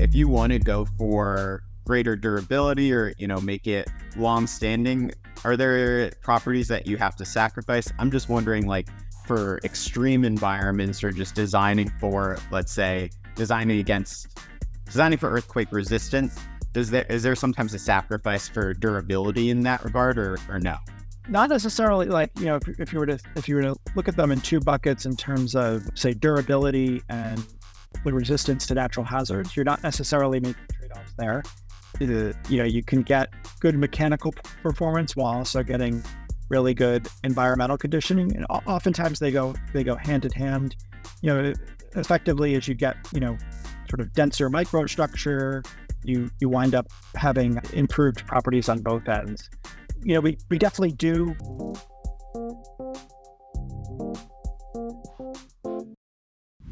if you want to go for greater durability or, make it long standing, are there properties that you have to sacrifice? I'm just wondering, like, for extreme environments or just designing for, let's say, designing for earthquake resistance, is there sometimes a sacrifice for durability in that regard or no? Not necessarily. Like, if you were to look at them in two buckets in terms of, say, durability and the resistance to natural hazards, you're not necessarily making trade-offs there. You can get good mechanical performance while also getting really good environmental conditioning, and oftentimes they go hand in hand. Effectively, as you get sort of denser microstructure, you wind up having improved properties on both ends. We definitely do.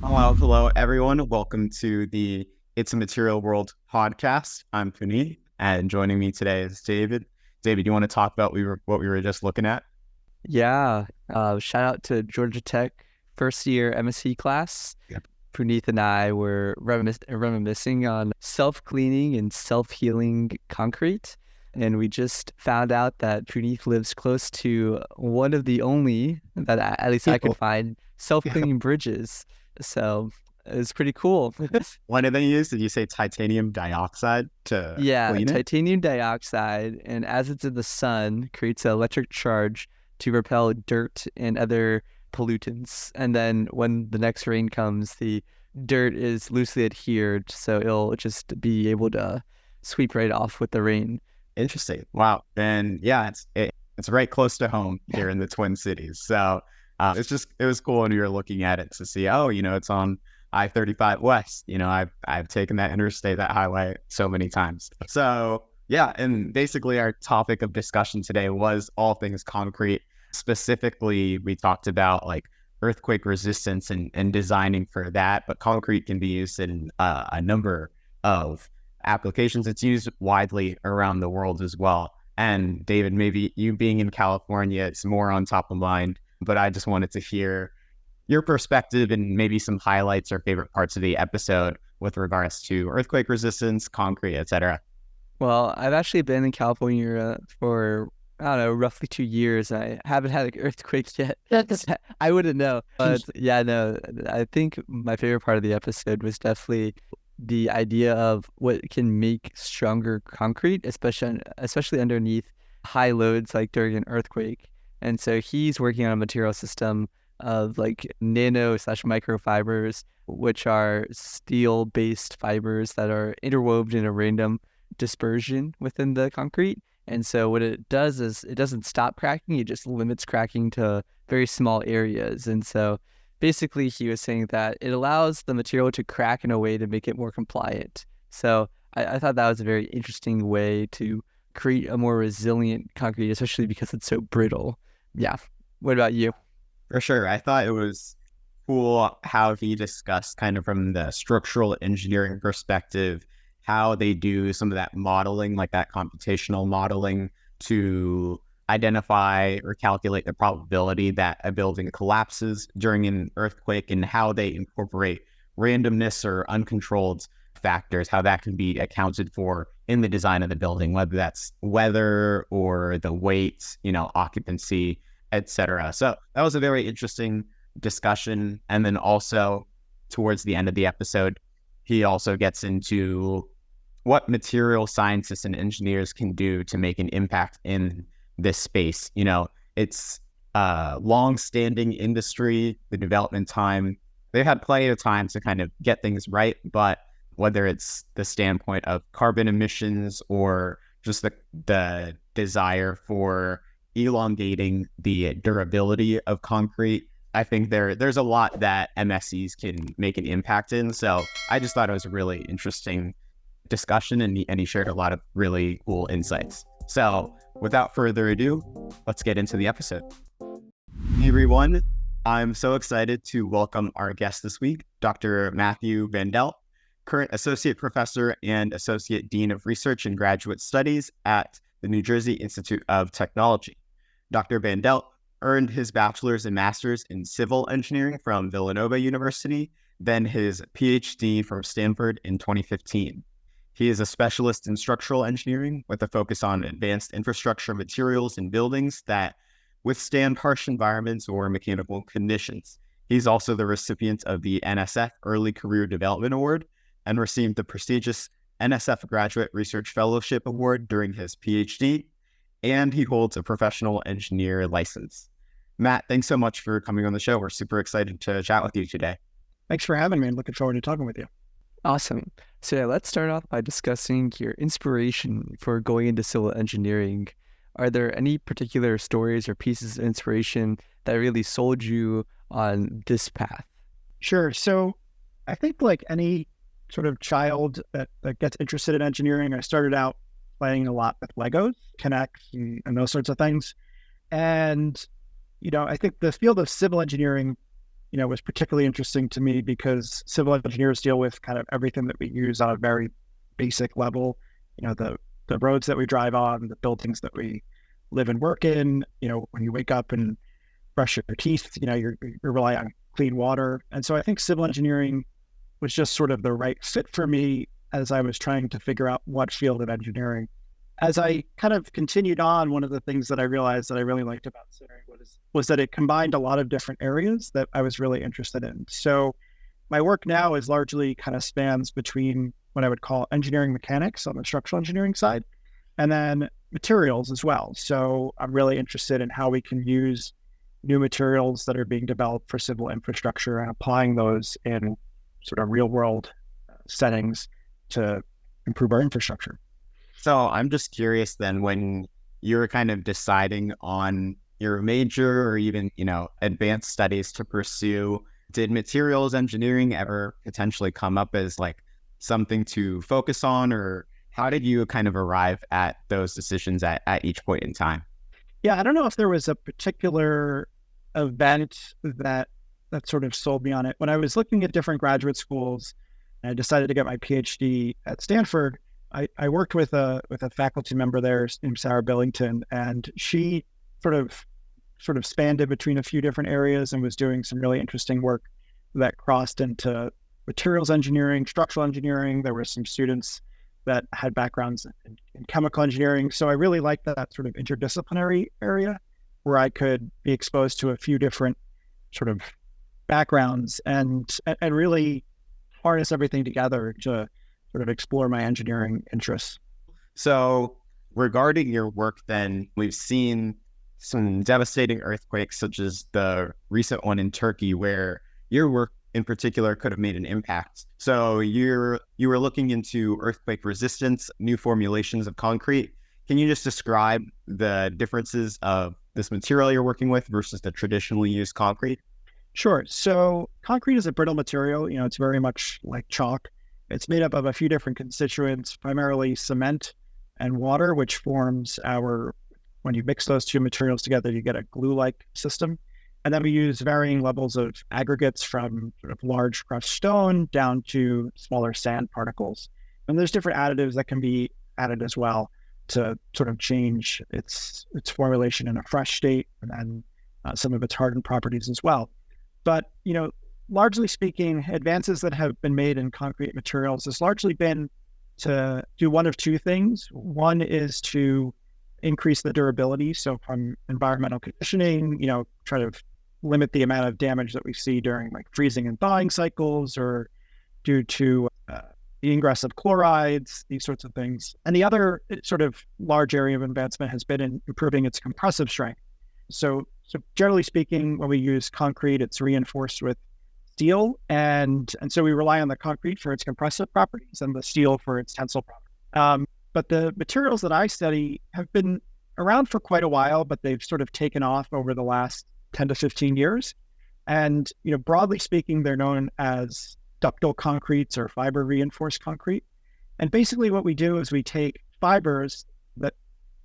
Hello, everyone. Welcome to the It's a Material World podcast. I'm Puneet, and joining me today is David. David, you want to talk about what we were just looking at? Yeah. Shout out to Georgia Tech first year MSE class. Yep. Puneet and I were reminiscing on self-cleaning and self-healing concrete. And we just found out that Puneet lives close to one of the only, that at least I could find, self-cleaning bridges. So it was pretty cool. What did they use? Did you say titanium dioxide to clean it? Titanium dioxide. And as it's in the sun, creates an electric charge to repel dirt and other pollutants. And then when the next rain comes, the dirt is loosely adhered, so it'll just be able to sweep right off with the rain. Interesting. Wow. And yeah, it's right close to home here in the Twin Cities. So it was cool when we were looking at it to see, it's on I-35 West. I've taken that interstate, that highway so many times. So yeah, and basically our topic of discussion today was all things concrete. Specifically, we talked about like earthquake resistance and designing for that, but concrete can be used in a number of applications. It's used widely around the world as well. And David, maybe you being in California, it's more on top of mind, but I just wanted to hear your perspective and maybe some highlights or favorite parts of the episode with regards to earthquake resistance, concrete, etc. Well, I've actually been in California for, I don't know, roughly 2 years. I haven't had an earthquake yet. I wouldn't know. But yeah, no, I think my favorite part of the episode was definitely the idea of what can make stronger concrete, especially underneath high loads like during an earthquake. And so he's working on a material system of like nano/microfibers, which are steel-based fibers that are interwoven in a random dispersion within the concrete. And so what it does is it doesn't stop cracking, it just limits cracking to very small areas. And so basically he was saying that it allows the material to crack in a way to make it more compliant. So I thought that was a very interesting way to create a more resilient concrete, especially because it's so brittle. Yeah. What about you? For sure. I thought it was cool how he discussed kind of from the structural engineering perspective, how they do some of that modeling, like that computational modeling to identify or calculate the probability that a building collapses during an earthquake, and how they incorporate randomness or uncontrolled factors, how that can be accounted for in the design of the building, whether that's weather or the weight, occupancy, etc. So that was a very interesting discussion. And then also towards the end of the episode, he also gets into what material scientists and engineers can do to make an impact in this space. It's a long-standing industry, the development time. They've had plenty of time to kind of get things right, but whether it's the standpoint of carbon emissions or just the desire for elongating the durability of concrete, I think there's a lot that MSEs can make an impact in. So I just thought it was a really interesting discussion, and he shared a lot of really cool insights. So without further ado, let's get into the episode. Hey everyone, I'm so excited to welcome our guest this week, Dr. Matthew Bandelt, current Associate Professor and Associate Dean of Research and Graduate Studies at the New Jersey Institute of Technology. Dr. Bandelt earned his bachelor's and master's in civil engineering from Villanova University, then his PhD from Stanford in 2015. He is a specialist in structural engineering with a focus on advanced infrastructure materials and buildings that withstand harsh environments or mechanical conditions. He's also the recipient of the NSF Early Career Development Award and received the prestigious NSF Graduate Research Fellowship Award during his PhD, and he holds a professional engineer license. Matt, thanks so much for coming on the show. We're super excited to chat with you today. Thanks for having me and looking forward to talking with you. Awesome. So yeah, let's start off by discussing your inspiration for going into civil engineering. Are there any particular stories or pieces of inspiration that really sold you on this path? Sure. So I think like any sort of child that gets interested in engineering, I started out playing a lot with Legos, Connects, and those sorts of things. And, I think the field of civil engineering, was particularly interesting to me because civil engineers deal with kind of everything that we use on a very basic level. The roads that we drive on, the buildings that we live and work in, when you wake up and brush your teeth, you're relying on clean water. And so I think civil engineering was just sort of the right fit for me as I was trying to figure out what field of engineering. As I kind of continued on, one of the things that I realized that I really liked about civil was that it combined a lot of different areas that I was really interested in. So my work now is largely kind of spans between what I would call engineering mechanics on the structural engineering side, and then materials as well. So I'm really interested in how we can use new materials that are being developed for civil infrastructure and applying those in sort of real world settings to improve our infrastructure. So I'm just curious then, when you're kind of deciding on your major or even, advanced studies to pursue, did materials engineering ever potentially come up as like something to focus on, or how did you kind of arrive at those decisions at each point in time? Yeah, I don't know if there was a particular event that sort of sold me on it. When I was looking at different graduate schools and I decided to get my PhD at Stanford, I worked with a faculty member there named Sarah Billington, and she sort of spanned in between a few different areas and was doing some really interesting work that crossed into materials engineering, structural engineering. There were some students that had backgrounds in chemical engineering. So I really liked that sort of interdisciplinary area where I could be exposed to a few different sort of backgrounds and really harness everything together to sort of explore my engineering interests. So regarding your work then, we've seen some devastating earthquakes such as the recent one in Turkey where your work in particular could have made an impact. So you were looking into earthquake resistance, new formulations of concrete. Can you just describe the differences of this material you're working with versus the traditionally used concrete? Sure. So concrete is a brittle material. It's very much like chalk. It's made up of a few different constituents, primarily cement and water, which forms when you mix those two materials together, you get a glue-like system. And then we use varying levels of aggregates from sort of large crushed stone down to smaller sand particles. And there's different additives that can be added as well to sort of change its formulation in a fresh state, and then some of its hardened properties as well. But, largely speaking, advances that have been made in concrete materials has largely been to do one of two things. One is to increase the durability. So from environmental conditioning, try to limit the amount of damage that we see during like freezing and thawing cycles or due to the ingress of chlorides, these sorts of things. And the other sort of large area of advancement has been in improving its compressive strength. So generally speaking, when we use concrete, it's reinforced with steel. And so we rely on the concrete for its compressive properties and the steel for its tensile properties. But the materials that I study have been around for quite a while, but they've sort of taken off over the last 10 to 15 years. And, broadly speaking, they're known as ductile concretes or fiber reinforced concrete. And basically what we do is we take fibers that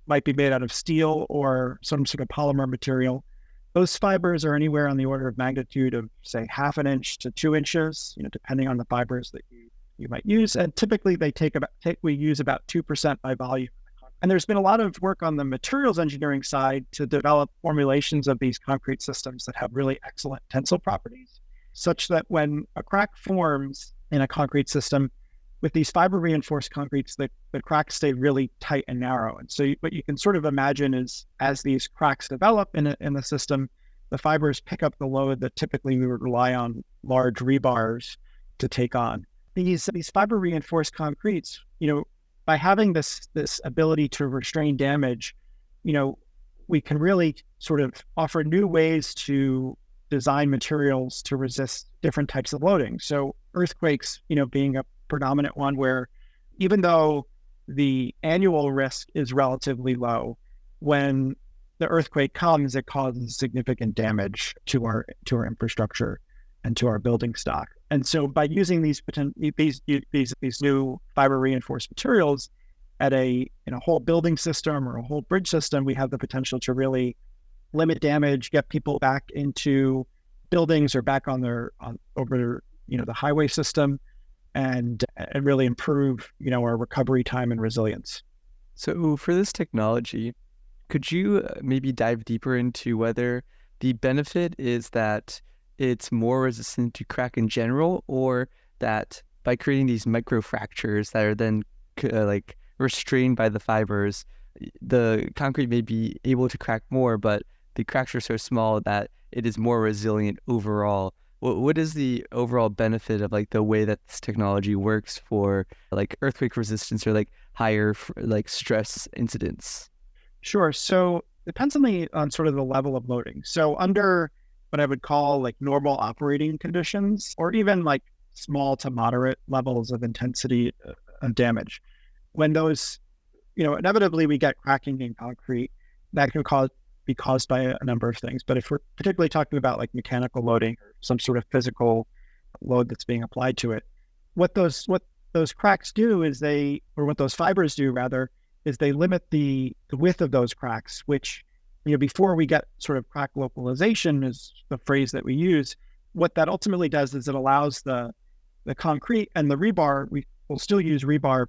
might be made out of steel or some sort of polymer material. Those fibers are anywhere on the order of magnitude of, say, 1/2 inch to 2 inches, depending on the fibers that you might use. And typically we use about 2% by volume. And there's been a lot of work on the materials engineering side to develop formulations of these concrete systems that have really excellent tensile properties. such that when a crack forms in a concrete system, with these fiber reinforced concretes, the cracks stay really tight and narrow. And so what you can sort of imagine is as these cracks develop in the system, the fibers pick up the load that typically we would rely on large rebars to take on. These fiber reinforced concretes, by having this ability to restrain damage, we can really sort of offer new ways to design materials to resist different types of loading. So earthquakes, being a predominant one where even though the annual risk is relatively low, when the earthquake comes, it causes significant damage to our infrastructure and to our building stock. And so by using these new fiber reinforced materials in a whole building system or a whole bridge system, we have the potential to really limit damage, get people back into buildings or back over the highway system, and really improve our recovery time and resilience. So for this technology, could you maybe dive deeper into whether the benefit is that it's more resistant to crack in general, or that by creating these micro fractures that are then restrained by the fibers, the concrete may be able to crack more, but the cracks are so small that it is more resilient overall? What is the overall benefit of the way that this technology works for earthquake resistance or higher stress incidents? Sure. So it depends on sort of the level of loading. So under what I would call normal operating conditions, or even small to moderate levels of intensity of damage, when those, inevitably we get cracking in concrete, that can be caused by a number of things. But if we're particularly talking about mechanical loading or some sort of physical load that's being applied to it, what those cracks do is what those fibers do rather, is they limit the width of those cracks, which, before we get sort of crack localization is the phrase that we use. What that ultimately does is it allows the concrete and the rebar, we will still use rebar,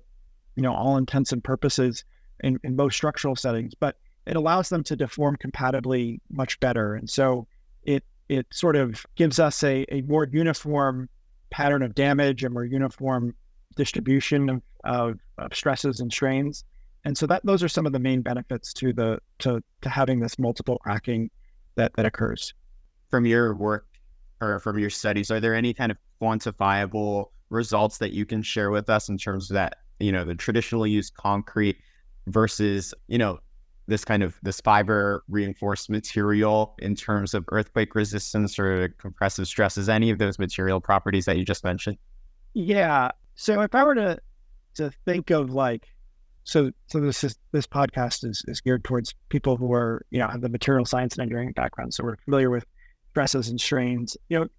all intents and purposes in most structural settings, but it allows them to deform compatibly much better. And so it sort of gives us a more uniform pattern of damage, a more uniform distribution of stresses and strains. And so those are some of the main benefits to having this multiple cracking that occurs. From your work or from your studies, are there any kind of quantifiable results that you can share with us in terms of that, the traditionally used concrete versus, this fiber reinforced material in terms of earthquake resistance or compressive stresses, any of those material properties that you just mentioned? Yeah. So if I were to think of so this podcast is geared towards people who are, have the material science and engineering background. So we're familiar with stresses and strains.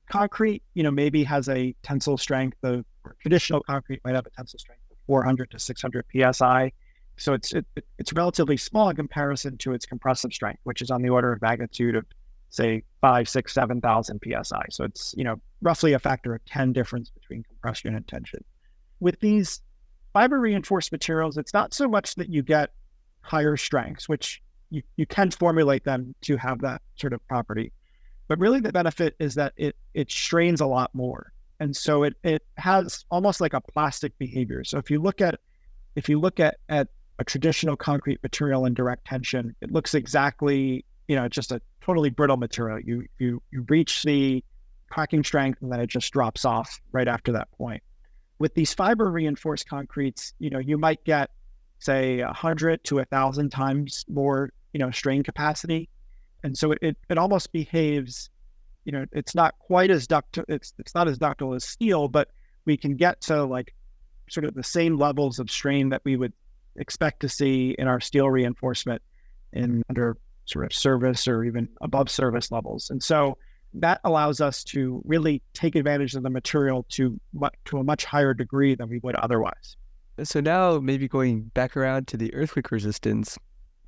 Concrete, maybe has a tensile strength of, traditional concrete might have a tensile strength of 400 to 600 PSI. So it's relatively small in comparison to its compressive strength, which is on the order of magnitude of, say, 5, 6, 7,000 PSI. So it's, roughly a factor of 10 difference between compression and tension. With these fiber reinforced materials, it's not so much that you get higher strengths, which you can formulate them to have that sort of property, but really the benefit is that it strains a lot more. And so it has almost like a plastic behavior. So if you look at a traditional concrete material in direct tension, it looks exactly, just a totally brittle material. You reach the cracking strength and then it just drops off right after that point. With these fiber reinforced concretes, you might get, say, 100 to 1,000 times more, strain capacity. And so it almost behaves, it's not quite as ductile, it's not as ductile as steel, but we can get to sort of the same levels of strain that we would expect to see in our steel reinforcement under sort of service or even above service levels. And so that allows us to really take advantage of the material to a much higher degree than we would otherwise. So now maybe going back around to the earthquake resistance,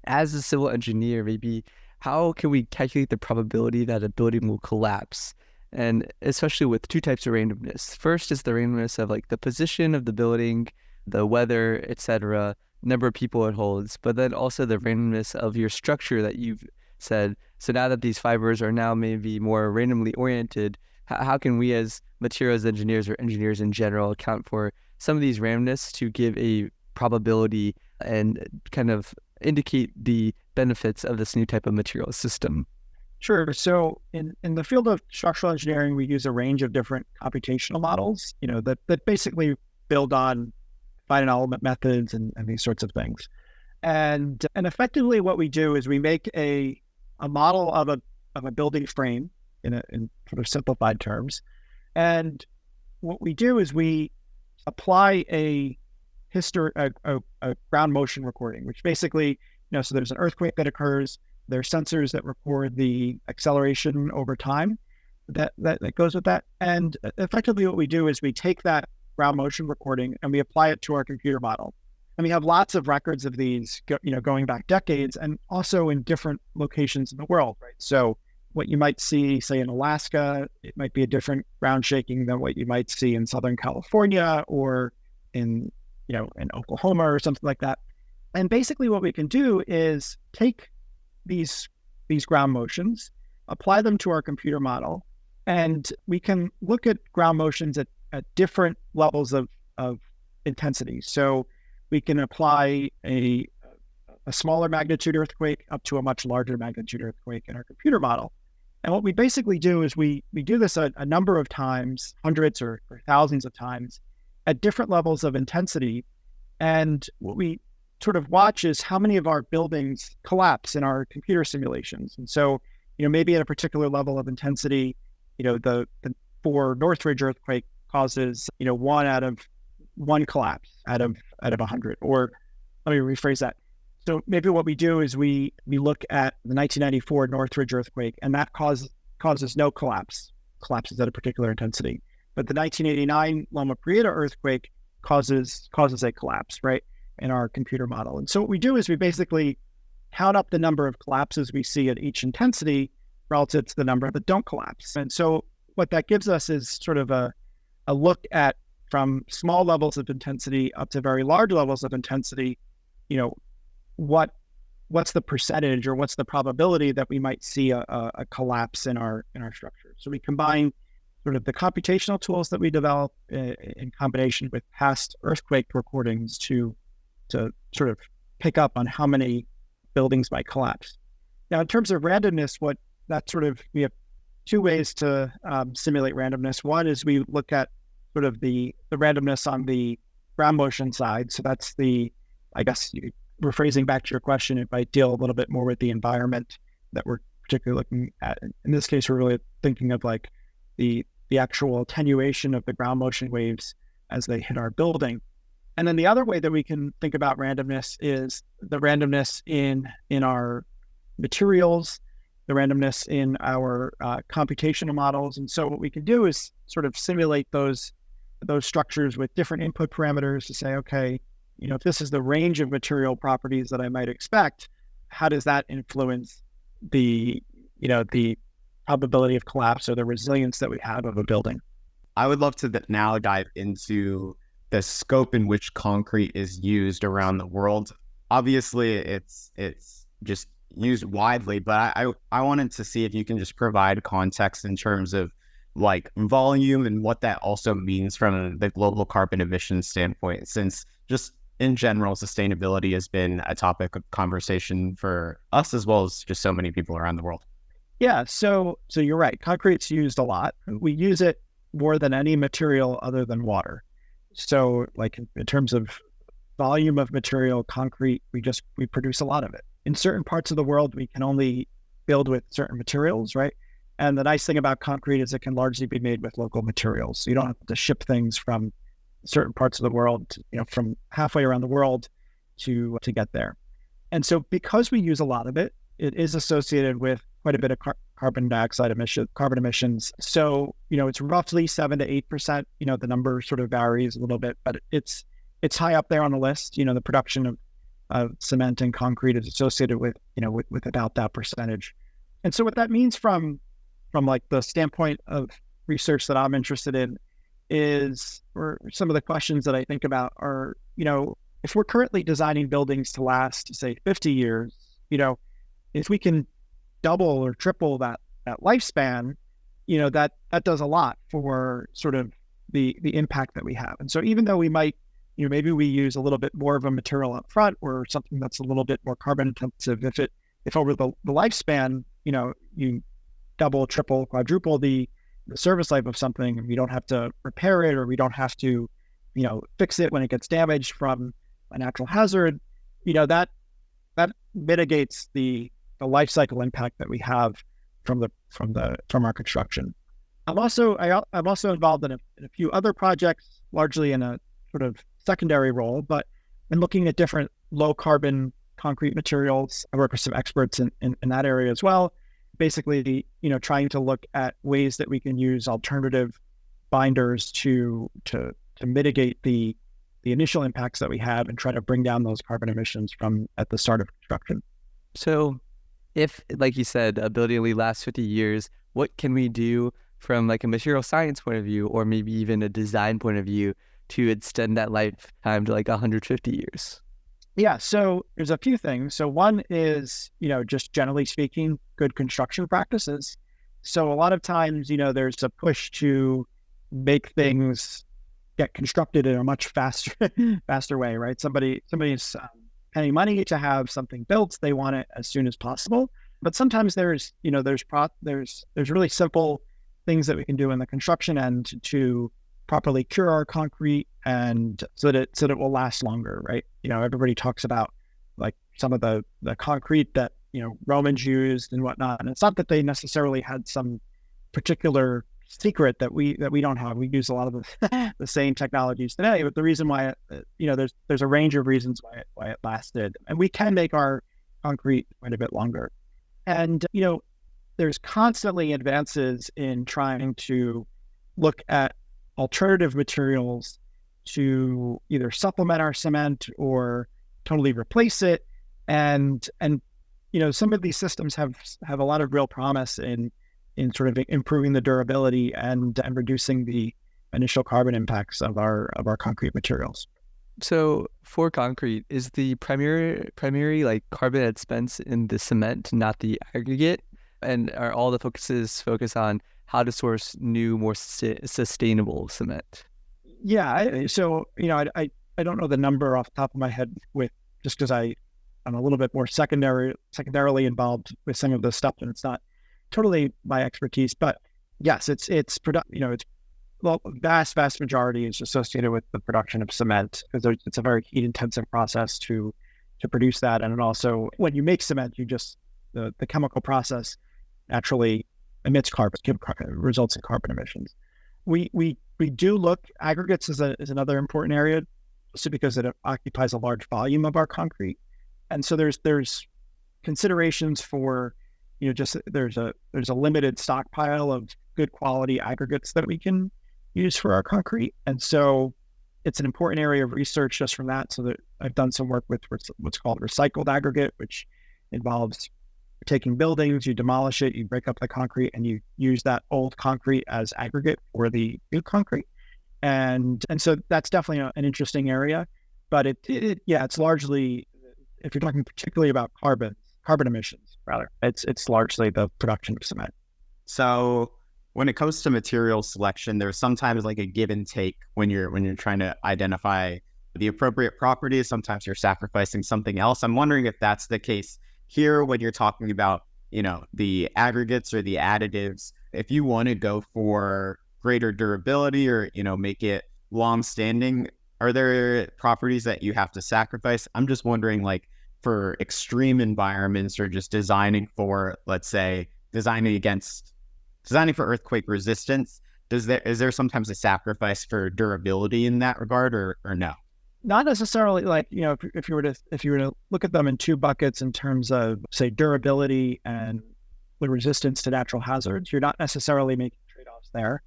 as a civil engineer, maybe how can we calculate the probability that a building will collapse? And especially with two types of randomness. First is the randomness of the position of the building, the weather, etc., number of people it holds, but then also the randomness of your structure that you've said. So now that these fibers are now maybe more randomly oriented, how can we as materials engineers or engineers in general account for some of these randomness to give a probability and kind of indicate the benefits of this new type of material system? Sure. So in the field of structural engineering, we use a range of different computational models, that basically build on finite element methods and these sorts of things. And effectively what we do is we make a model of a building frame in sort of simplified terms. And what we do is we apply a ground motion recording, which basically, so there's an earthquake that occurs. There are sensors that record the acceleration over time that goes with that. And effectively what we do is we take that ground motion recording and we apply it to our computer model. And we have lots of records of these, going back decades and also in different locations in the world, right? So what you might see, say in Alaska, it might be a different ground shaking than what you might see in Southern California or in Oklahoma or something like that. And basically what we can do is take these ground motions, apply them to our computer model, and we can look at ground motions at different levels of intensity. So we can apply a smaller magnitude earthquake up to a much larger magnitude earthquake in our computer model. And what we basically do is we do this a number of times, hundreds or thousands of times, at different levels of intensity. And what we sort of watch is how many of our buildings collapse in our computer simulations. And so, maybe at a particular level of intensity, the Northridge earthquake causes, one collapse out of 100. Or let me rephrase that. So maybe what we do is we look at the 1994 Northridge earthquake, and that causes no collapses at a particular intensity. But the 1989 Loma Prieta earthquake causes a collapse, right, in our computer model. And so what we do is we basically count up the number of collapses we see at each intensity relative to the number that don't collapse. And so what that gives us is sort of a look at, from small levels of intensity up to very large levels of intensity, what's the percentage or what's the probability that we might see a collapse in our structure. So we combine sort of the computational tools that we develop in combination with past earthquake recordings to sort of pick up on how many buildings might collapse. Now, in terms of randomness, we have two ways to simulate randomness. One is we look at sort of the randomness on the ground motion side. So that's rephrasing back to your question, it might deal a little bit more with the environment that we're particularly looking at. In this case, we're really thinking of like the actual attenuation of the ground motion waves as they hit our building. And then the other way that we can think about randomness is the randomness in our materials, the randomness in our computational models. And so what we can do is sort of simulate those structures with different input parameters to say, okay, if this is the range of material properties that I might expect, how does that influence the probability of collapse or the resilience that we have of a building? I would love to now dive into the scope in which concrete is used around the world. Obviously, it's just used widely, but I wanted to see if you can just provide context in terms of like volume and what that also means from the global carbon emissions standpoint, since just in general, sustainability has been a topic of conversation for us as well as just so many people around the world. Yeah, so you're right. Concrete's used a lot. We use it more than any material other than water. So like in terms of volume of material, concrete, we produce a lot of it. In certain parts of the world, we can only build with certain materials, right? And the nice thing about concrete is it can largely be made with local materials. So you don't have to ship things from certain parts of the world, from halfway around the world to get there. And so because we use a lot of it, it is associated with quite a bit of carbon emissions. So, it's roughly 7 to 8%. The number sort of varies a little bit, but it's high up there on the list. The production of cement and concrete is associated with about that percentage. And so what that means from like the standpoint of research that I'm interested in is, or some of the questions that I think about are, if we're currently designing buildings to last, say, 50 years, if we can double or triple that lifespan, that does a lot for sort of the impact that we have. And so even though we might, maybe we use a little bit more of a material up front or something that's a little bit more carbon intensive, if over the lifespan, you double, triple, quadruple the service life of something, and we don't have to repair it, or we don't have to, fix it when it gets damaged from a natural hazard, that mitigates the life cycle impact that we have from our construction. I'm also involved in a few other projects, largely in a sort of secondary role, but in looking at different low carbon concrete materials. I work with some experts in that area as well. Basically, trying to look at ways that we can use alternative binders to mitigate the initial impacts that we have and try to bring down those carbon emissions from at the start of construction. So if, like you said, a building only lasts 50 years, what can we do from like a material science point of view, or maybe even a design point of view, to extend that lifetime to like 150 years? Yeah, so there's a few things. So one is, just generally speaking, good construction practices. So a lot of times, there's a push to make things get constructed in a much faster way, right? Somebody's paying money to have something built. They want it as soon as possible. But sometimes there's really simple things that we can do in the construction end to properly cure our concrete, and so that it will last longer, right? Everybody talks about like some of the concrete that Romans used and whatnot, and it's not that they necessarily had some particular secret that we don't have. We use a lot of the same technologies today, but the reason why there's a range of reasons why it lasted, and we can make our concrete quite a bit longer. And there's constantly advances in trying to look at alternative materials to either supplement our cement or totally replace it. And some of these systems have a lot of real promise in sort of improving the durability and reducing the initial carbon impacts of our concrete materials. So for concrete, is the primary like carbon expense in the cement, not the aggregate? And are all the focus on how to source new, more sustainable cement? Yeah. I don't know the number off the top of my head just because I'm a little bit more secondarily involved with some of this stuff, and it's not totally my expertise. But yes, it's vast majority is associated with the production of cement, because it's a very heat intensive process to produce that. And it also, when you make cement, the chemical process naturally emits carbon, results in carbon emissions. We do look, aggregates is another important area, just because it occupies a large volume of our concrete. And so there's considerations for, there's a limited stockpile of good quality aggregates that we can use for our concrete. And so it's an important area of research just from that. So that I've done some work with what's called recycled aggregate, which involves taking buildings, you demolish it, you break up the concrete, and you use that old concrete as aggregate for the new concrete. And so that's definitely an interesting area. But it's largely, if you're talking particularly about carbon emissions, rather, it's largely the production of cement. So when it comes to material selection, there's sometimes like a give and take when you're trying to identify the appropriate properties. Sometimes you're sacrificing something else. I'm wondering if that's the case here when you're talking about, the aggregates or the additives. If you want to go for greater durability or, make it long-standing, are there properties that you have to sacrifice? I'm just wondering, like, for extreme environments or just designing for, let's say, designing for earthquake resistance, is there sometimes a sacrifice for durability in that regard, or no? Not necessarily. Like, if you were to look at them in two buckets in terms of, say, durability and the resistance to natural hazards, you're not necessarily making trade-offs there.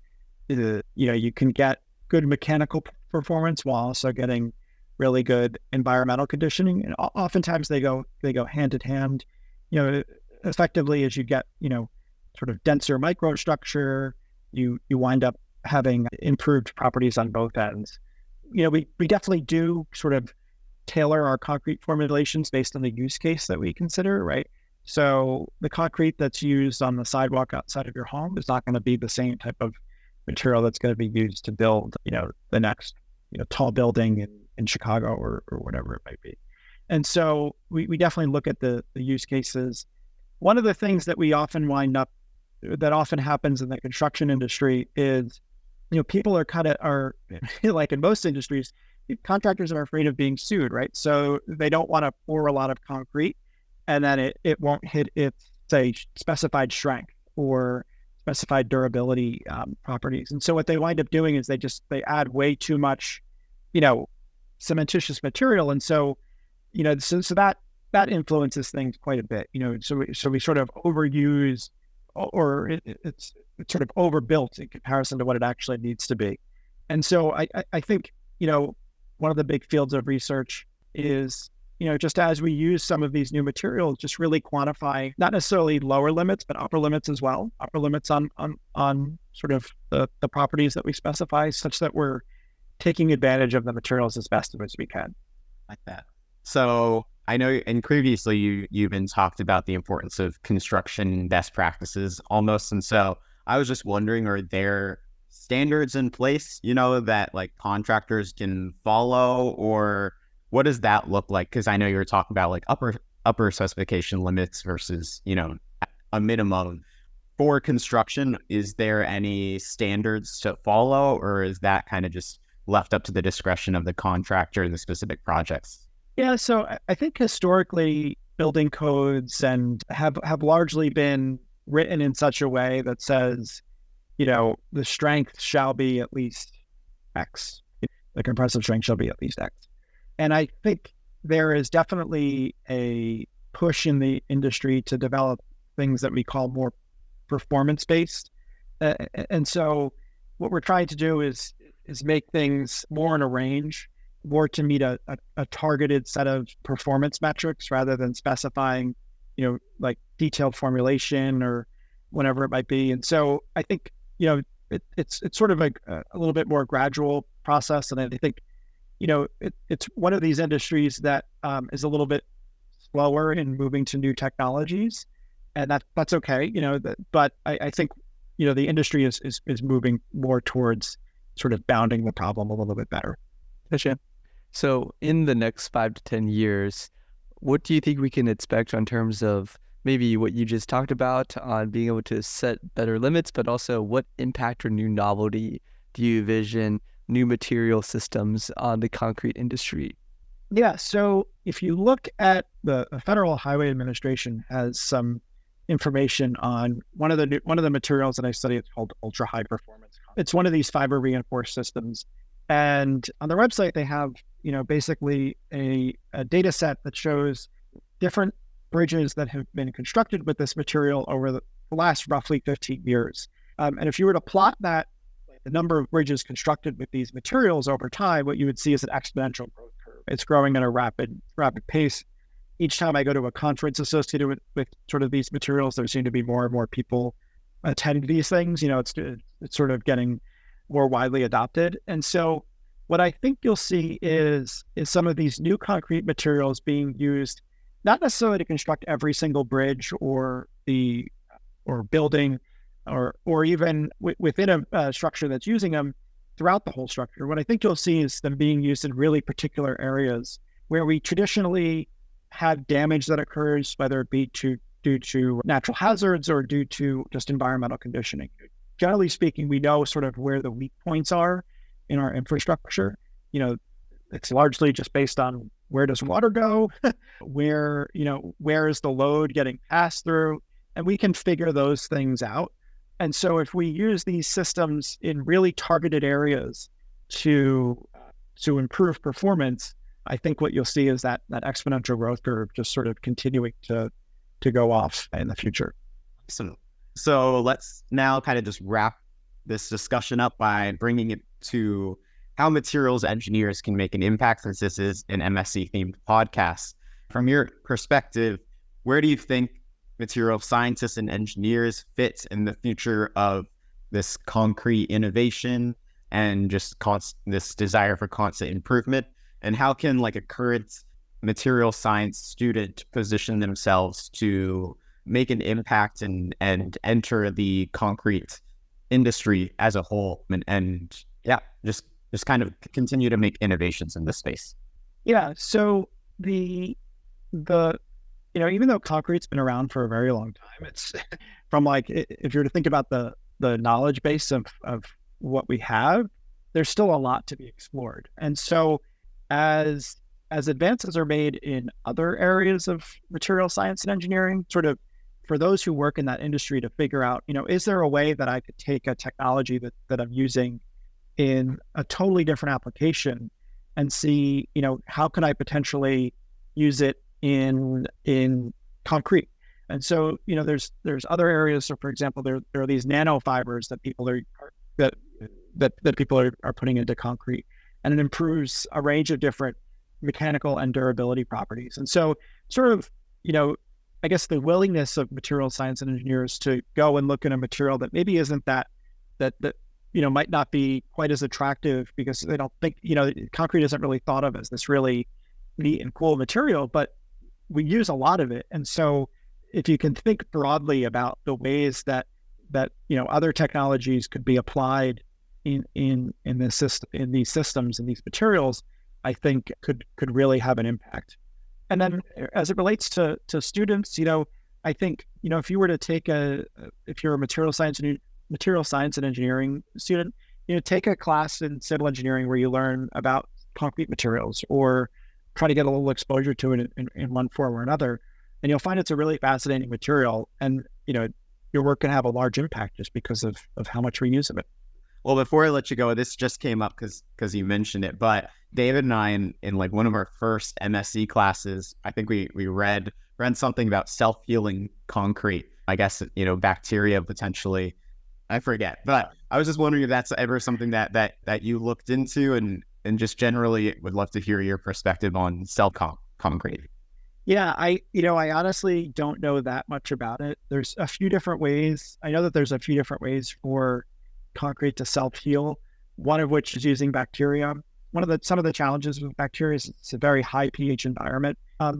You can get good mechanical performance while also getting really good environmental conditioning, and oftentimes they go hand in hand. Effectively, as you get sort of denser microstructure, you wind up having improved properties on both ends. We definitely do sort of tailor our concrete formulations based on the use case that we consider, right? So the concrete that's used on the sidewalk outside of your home is not going to be the same type of material that's going to be used to build, the next, tall building in Chicago or whatever it might be. And so we definitely look at the use cases. One of the things that that often happens in the construction industry is, people are like in most industries, contractors are afraid of being sued, right? So they don't want to pour a lot of concrete and then it won't hit its, say, specified strength or specified durability properties. And so what they wind up doing is they add way too much, cementitious material. And so, so that influences things quite a bit, so we sort of overuse, or it's sort of overbuilt in comparison to what it actually needs to be. And so I think, one of the big fields of research is, just as we use some of these new materials, just really quantify not necessarily lower limits, but upper limits as well, upper limits on sort of the properties that we specify, such that we're taking advantage of the materials as best as we can. Like that. So I know, and previously you've been talked about the importance of construction best practices almost. And so I was just wondering, are there standards in place, that like contractors can follow, or what does that look like? Because I know you were talking about like upper specification limits versus, a minimum for construction. Is there any standards to follow, or is that kind of just left up to the discretion of the contractor in the specific projects? Yeah, so I think historically building codes have largely been written in such a way that says, the strength shall be at least X. The compressive strength shall be at least X. And I think there is definitely a push in the industry to develop things that we call more performance-based. And so what we're trying to do is make things more in a range, more to meet a targeted set of performance metrics rather than specifying, like detailed formulation or whatever it might be. And so I think, it's sort of a little bit more gradual process. And I think, it's one of these industries that is a little bit slower in moving to new technologies, and that's okay, but I think, the industry is moving more towards sort of bounding the problem a little bit better. Gotcha. So in the next 5 to 10 years, what do you think we can expect in terms of maybe what you just talked about on being able to set better limits, but also what impact or new novelty do you envision new material systems on the concrete industry? Yeah, so if you look at the Federal Highway Administration has some information on one of the materials that I study. It's called ultra high performance. It's one of these fiber reinforced systems, and on their website they have basically a data set that shows different bridges that have been constructed with this material over the last roughly 15 years. And if you were to plot that, the number of bridges constructed with these materials over time, what you would see is an exponential growth curve. It's growing at a rapid pace. Each time I go to a conference associated with sort of these materials, there seem to be more and more people attend these things. It's sort of getting more widely adopted. And so what I think you'll see is some of these new concrete materials being used, not necessarily to construct every single bridge or building, or even within a structure that's using them throughout the whole structure. What I think you'll see is them being used in really particular areas where we traditionally have damage that occurs, whether it be due to natural hazards or due to just environmental conditioning. Generally speaking, we know sort of where the weak points are in our infrastructure. It's largely just based on where does water go, where is the load getting passed through, and we can figure those things out. And so if we use these systems in really targeted areas to improve performance, I think what you'll see is that exponential growth curve just sort of continuing to go off in the future. So let's now kind of just wrap this discussion up by bringing it to how materials engineers can make an impact, since this is an MSE themed podcast. From your perspective, where do you think material scientists and engineers fit in the future of this concrete innovation and just this desire for constant improvement? And how can like a current material science student position themselves to make an impact and enter the concrete industry as a whole, and yeah, just kind of continue to make innovations in this space? Yeah. So even though concrete's been around for a very long time, it's from like, if you're to think about the knowledge base of what we have, there's still a lot to be explored. And so as advances are made in other areas of material science and engineering, sort of for those who work in that industry to figure out, is there a way that I could take a technology that I'm using in a totally different application and see, how can I potentially use it in concrete? And so, there's other areas. So for example, there are these nanofibers that people are putting into concrete, and it improves a range of different mechanical and durability properties. And so sort of, I guess the willingness of material science and engineers to go and look at a material that maybe isn't that might not be quite as attractive because they don't think, concrete isn't really thought of as this really neat and cool material, but we use a lot of it. And so if you can think broadly about the ways that other technologies could be applied in these systems and these materials, I think could really have an impact. And then as it relates to students, I think, if you were to take if you're a material science and engineering student, take a class in civil engineering where you learn about concrete materials, or try to get a little exposure to it in one form or another. And you'll find it's a really fascinating material, and, your work can have a large impact just because of how much we use of it. Well, before I let you go, this just came up because you mentioned it, but David and I, in like one of our first MSE classes, I think we read something about self-healing concrete. I guess, bacteria potentially. I forget, but I was just wondering if that's ever something that you looked into, and just generally would love to hear your perspective on concrete. Yeah, I honestly don't know that much about it. There's a few different ways. I know that there's a few different ways for concrete to self-heal, one of which is using bacteria. Some of the challenges with bacteria is it's a very high pH environment,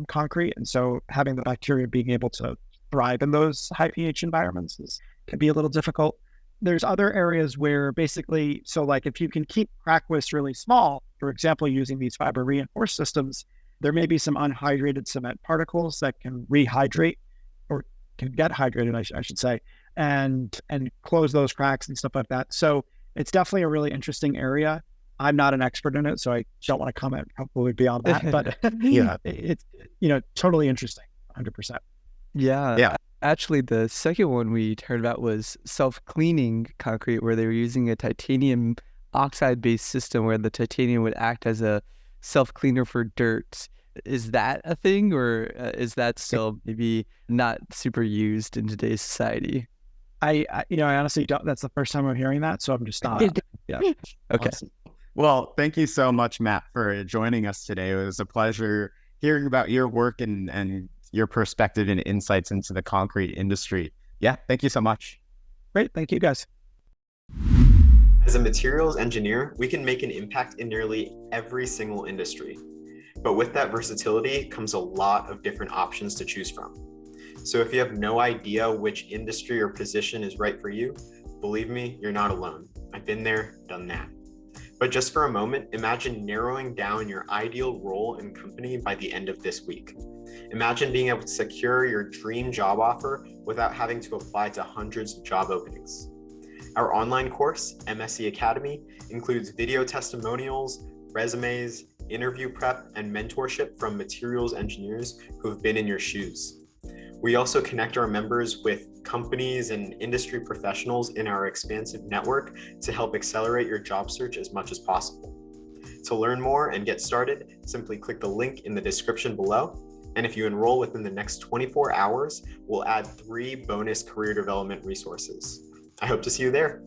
concrete. And so having the bacteria being able to thrive in those high pH environments can be a little difficult. There's other areas where basically, so like if you can keep crack widths really small, for example, using these fiber-reinforced systems, there may be some unhydrated cement particles that can rehydrate, or can get hydrated, I should say, and close those cracks and stuff like that. So it's definitely a really interesting area. I'm not an expert in it, so I don't want to comment probably beyond that, but yeah, it's, totally interesting, 100%. Yeah. Actually, the second one we heard about was self-cleaning concrete, where they were using a titanium oxide-based system where the titanium would act as a self-cleaner for dirt. Is that a thing, or is that still maybe not super used in today's society? I honestly don't. That's the first time I'm hearing that, so I'm just not. Yeah. Okay. Awesome. Well, thank you so much, Matt, for joining us today. It was a pleasure hearing about your work and your perspective and insights into the concrete industry. Yeah, thank you so much. Great. Thank you, guys. As a materials engineer, we can make an impact in nearly every single industry. But with that versatility comes a lot of different options to choose from. So if you have no idea which industry or position is right for you, believe me, you're not alone. I've been there, done that. But just for a moment, imagine narrowing down your ideal role and company by the end of this week. Imagine being able to secure your dream job offer without having to apply to hundreds of job openings. Our online course, MSE Academy, includes video testimonials, resumes, interview prep, and mentorship from materials engineers who have been in your shoes. We also connect our members with companies and industry professionals in our expansive network to help accelerate your job search as much as possible. To learn more and get started, simply click the link in the description below. And if you enroll within the next 24 hours, we'll add 3 bonus career development resources. I hope to see you there.